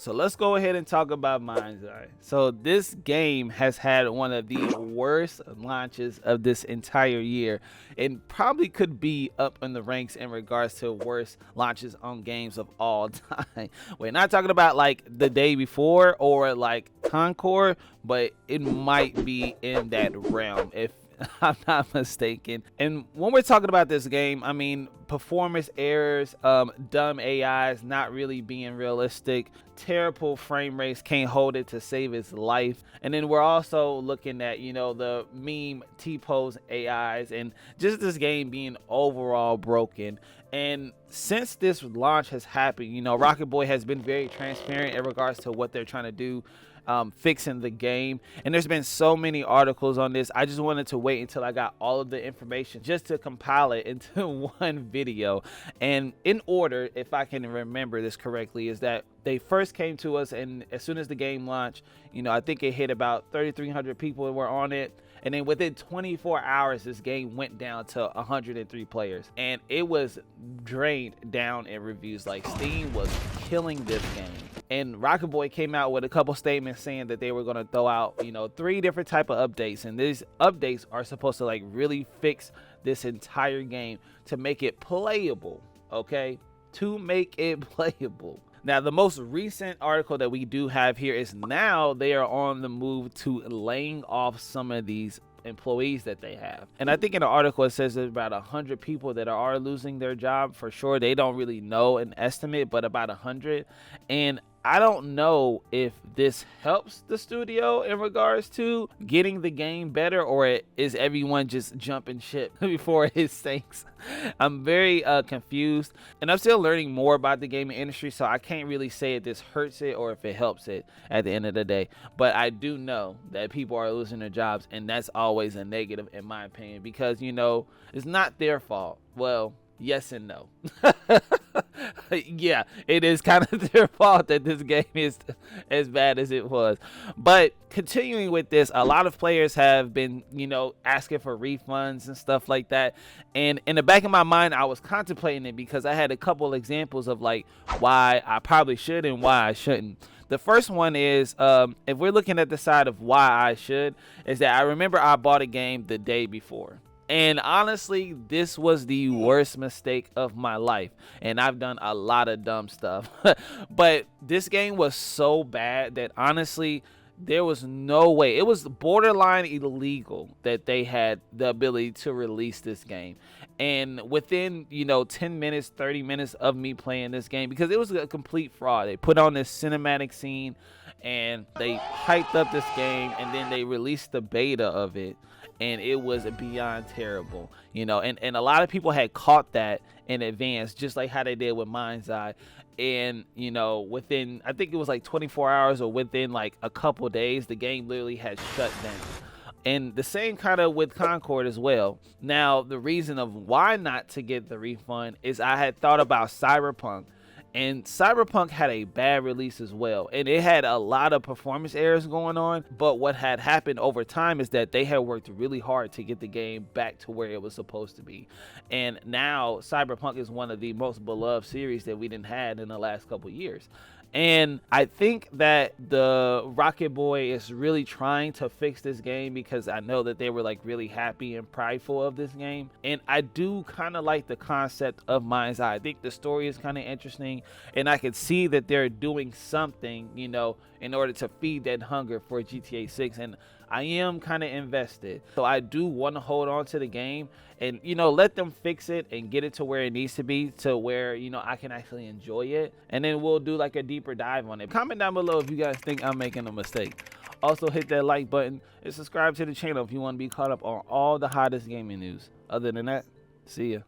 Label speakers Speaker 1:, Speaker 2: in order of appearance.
Speaker 1: So let's go ahead and talk about Mind's Eye. So this game has had one of the worst launches of this entire year, and probably could be up in the ranks in regards to worst launches on games of all time. We're not talking about like the day before or like Concord, but it might be in that realm if I'm not mistaken. And when we're talking about this game, I mean, performance errors, dumb AIs not really being realistic, terrible frame rates, can't hold it to save its life. And then we're also looking at, you know, the meme T-pose AIs, and just this game being overall broken. And since this launch has happened, you know, Rocket Boy has been very transparent in regards to what they're trying to do, fixing the game. And there's been so many articles on this. I just wanted to wait until I got all of the information just to compile it into one video. And in order, if I can remember this correctly, is that they first came to us, and as soon as the game launched, you know, I think it hit about 3,300 people were on it. And then within 24 hours, this game went down to 103 players. And it was drained down in reviews. Like, Steam was killing this game. And Rocket Boy came out with a couple statements saying that they were going to throw out, you know, 3 different type of updates. And these updates are supposed to like really fix this entire game to make it playable, okay? To make it playable. Now, the most recent article that we do have here is now they are on the move to laying off some of these employees that they have. And I think in the article it says there's about 100 people that are losing their job for sure. They don't really know an estimate, but about 100. And I don't know if this helps the studio in regards to getting the game better, or is everyone just jumping ship before it sinks. I'm very confused, and I'm still learning more about the gaming industry, so I can't really say if this hurts it or if it helps it at the end of the day. But I do know that people are losing their jobs, and that's always a negative in my opinion, because, you know, it's not their fault. Well, yes and no. Yeah, it is kind of their fault that this game is as bad as it was. But continuing with this, a lot of players have been, you know, asking for refunds and stuff like that. And in the back of my mind, I was contemplating it because I had a couple examples of like why I probably should and why I shouldn't. The first one is, if we're looking at the side of why I should, is that I remember I bought a game the day before. And honestly, this was the worst mistake of my life. And I've done a lot of dumb stuff. But this game was so bad that honestly, there was no way. It was borderline illegal that they had the ability to release this game. And within, you know, 10 minutes, 30 minutes of me playing this game, because it was a complete fraud. They put on this cinematic scene and they hyped up this game, and then they released the beta of it. And it was beyond terrible, you know, and a lot of people had caught that in advance, just like how they did with Mind's Eye. And, you know, within, I think it was like 24 hours or within like a couple days, the game literally had shut down. And the same kind of with Concord as well. Now, the reason of why not to get the refund is I had thought about Cyberpunk. And Cyberpunk had a bad release as well, and it had a lot of performance errors going on. But what had happened over time is that they had worked really hard to get the game back to where it was supposed to be. And now Cyberpunk is one of the most beloved series that we didn't had in the last couple years. And I think that the Rocket Boy is really trying to fix this game, because I know that they were like really happy and prideful of this game. And I do kind of like the concept of Mind's Eye. I think the story is kind of interesting, and I can see that they're doing something, you know, in order to feed that hunger for GTA 6. And I am kind of invested. So I do want to hold on to the game and, you know, let them fix it and get it to where it needs to be, to where, you know, I can actually enjoy it. And then we'll do like a deeper dive on it. Comment down below if you guys think I'm making a mistake. Also, hit that like button and subscribe to the channel if you want to be caught up on all the hottest gaming news. Other than that, see ya.